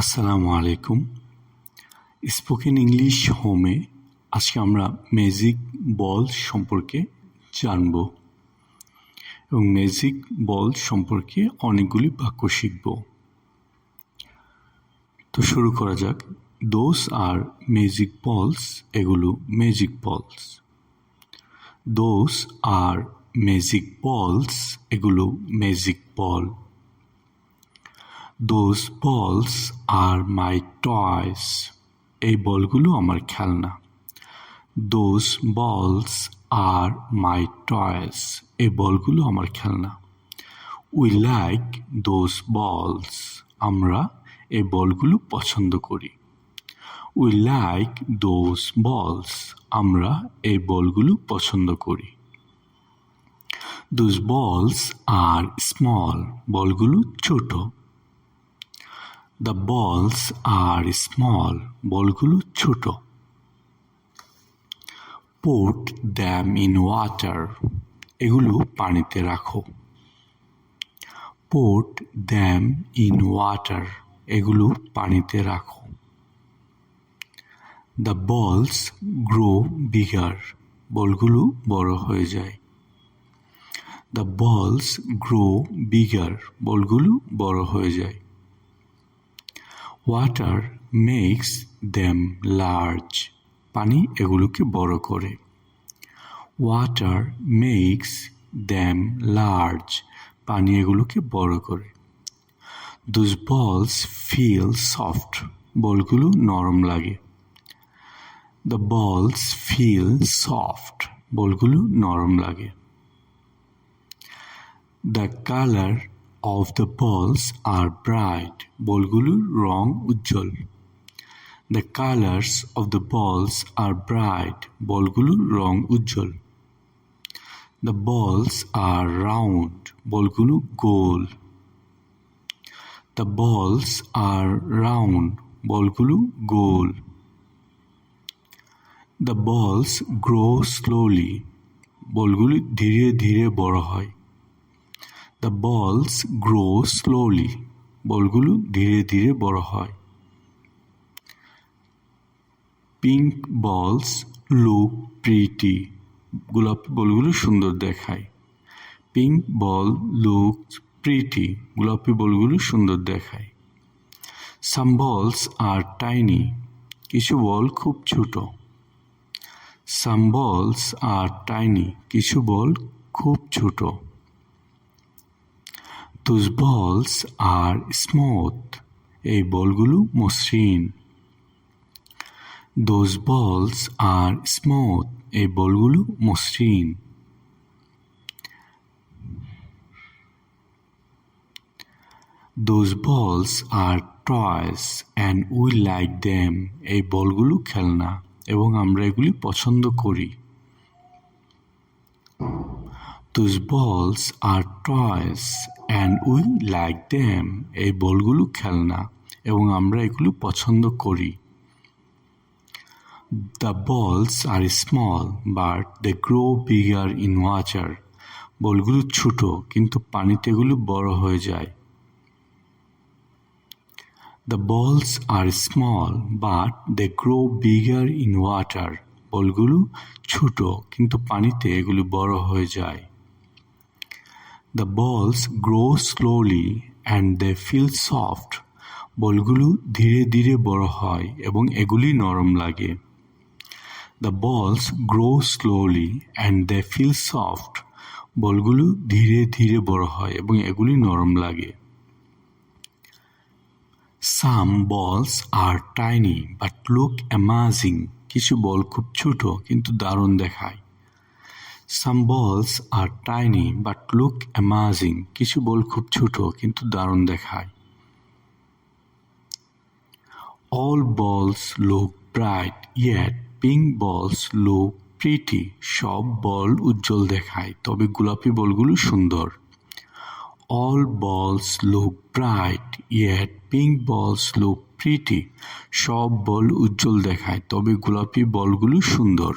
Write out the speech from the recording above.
আসসালামু আলাইকুম। Spoken English হোমে আজকে আমরা ম্যাজিক বল সম্পর্কে জানব এবং ম্যাজিক বল সম্পর্কে অনেকগুলি বাক্য শিখব। তো শুরু করা যাক। দোজ আর ম্যাজিক বলস, এগুলো ম্যাজিক বলস। দোজ আর ম্যাজিক বলস, এগুলো magic ball. Those balls are my toys. এই বলগুলো আমার খেলনা। Those balls are my toys. এই বলগুলো আমার খেলনা। We like those balls. আমরা এই বলগুলো পছন্দ করি। We like those balls. আমরা এই বলগুলো পছন্দ করি। Those balls are small. বলগুলো ছোট। The balls are small. বলগুলো ছোট। Put them in water. এগুলো পানিতে রাখো। Put them in water. এগুলো পানিতে রাখো। The balls grow bigger. বলগুলো বড় হয়ে যায়। The balls grow bigger. বলগুলো বড় হয়ে যায়। Water makes them large. পানি এগুলোকে বড় করে। Water makes them large. পানি এগুলোকে বড় করে। Those balls feel soft. বলগুলো নরম লাগে। The balls feel soft. বলগুলো নরম লাগে। The color of the balls are bright. বলগুলোর wrong Ujjwal. The colors of the balls are bright. বলগুলোর wrong Ujjwal. The balls are round. বলগুলো গোল। The balls are round. বলগুলো গোল। The balls grow slowly. বলগুলো ধীরে ধীরে বড় হয়। The balls grow slowly. বলগুলো ধীরে ধীরে বড় হয়। Pink balls look pretty. গোলাপি বলগুলো সুন্দর দেখায়। Pink ball looks pretty. গোলাপি বলগুলো সুন্দর দেখায়। Some balls are tiny. কিছু বল খুব ছোট। Some balls are tiny. কিছু বল খুব ছোট। Those balls are smooth. এই বলগুলো মসৃণ। Those balls are smooth. এই বলগুলো মসৃণ। Those balls are toys and we like them. এই বলগুলো খেলনা এবং আমরা এগুলি পছন্দ করি। Those balls are toys and we like them. এই বলগুলো খেলনা এবং আমরা এগুলো পছন্দ করি। The balls are small but they grow bigger in water. বলগুলো ছোট কিন্তু পানিতে এগুলো বড় হয়ে যায়। The balls are small but they grow bigger in water. বলগুলো ছোট কিন্তু পানিতে এগুলো বড় হয়ে যায়। The balls grow slowly and they feel soft. বলগুলো ধীরে ধীরে বড় হয় এবং এগুলি নরম লাগে। The balls grow slowly and they feel soft. বলগুলো ধীরে ধীরে বড় হয় এবং এগুলি নরম লাগে। Some balls are tiny but look amazing. কিছু বল খুব ছোট কিন্তু দারুণ দেখায়। Some balls are tiny but look amazing. কিছু বল খুব ছোট কিন্তু দারুণ দেখায়। All balls look bright yet pink balls look pretty. সব বল উজ্জ্বল দেখায় তবে গোলাপি বলগুলো সুন্দর। All balls look bright yet pink balls look pretty. সব বল উজ্জ্বল দেখায় তবে গোলাপি বলগুলো সুন্দর।